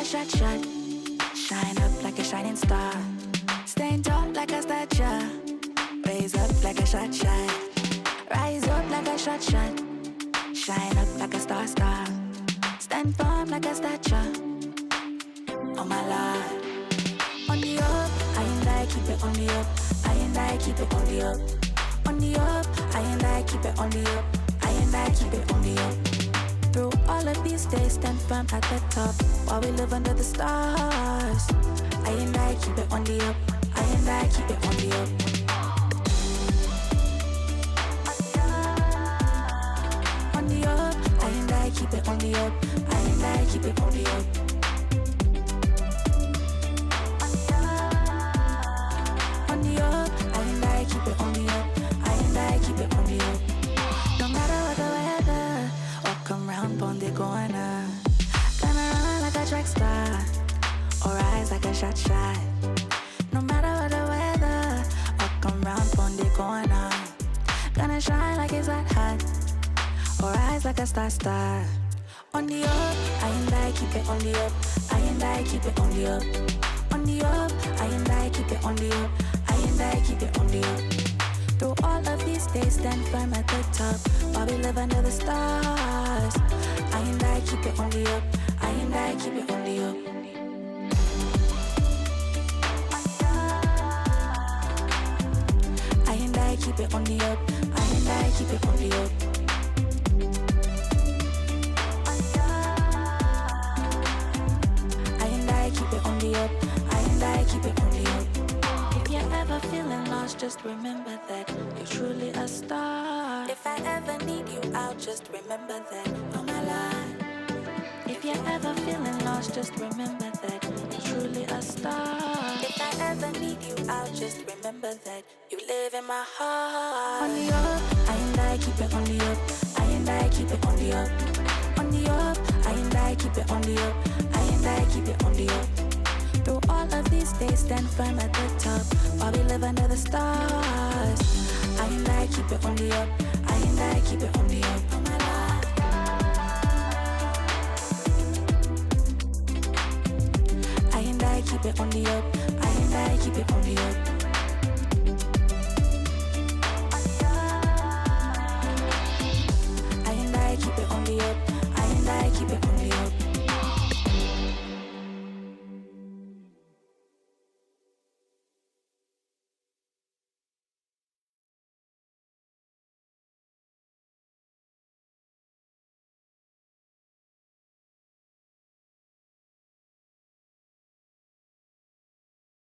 shot. Shine up like a shining star. Stand tall like a statue. Raise up like a shot. Rise up like a shot. Shine up like a star. Stand firm like a statue. Oh my Lord. On the up, I and I keep it on the up. I and I keep it on the up. On the up, I and I keep it on the up. I and I keep it on the up. Through all of these days, stand firm at the top while we live under the stars. I and I keep it on the up. I and I keep it on the up. On the up, I and I keep it on the up. I and I keep it on the up. On the up, I and I keep it on the up. I and I keep it on the up. No matter what the weather, walk around on the corner. Gonna run like a track star, or rise like a shot. No matter what the weather, walk around on the corner. Gonna shine like it's hot, or rise like a star. On the up, I and I keep it on the up. I and I keep it on the up. On the up, I and I keep it on the up. I and I keep it on the up. Through all of these days, stand firm at the top while we live under the stars. I and I keep it on the up. I and I keep it on the up. I and I keep it on the up. I and I keep it on the up. I and I keep it on the up. I and I keep it on the up. If you're ever feeling lost, just remember that you're truly a star. If I ever need you out, just remember that you're my life. If you're ever feeling lost, just remember that you're truly a star. If I ever need you out, just remember that you live in my heart. On the up, I and I keep it on the up. I and I keep it on the up. On the up, I and I keep it on the up. I and I keep it on the up. Through all of these days, stand firm at the top while we live under the stars. I and I keep it on the up. I and I keep it on the up. Oh my life. I and I keep it on the up. I and I keep it on the up.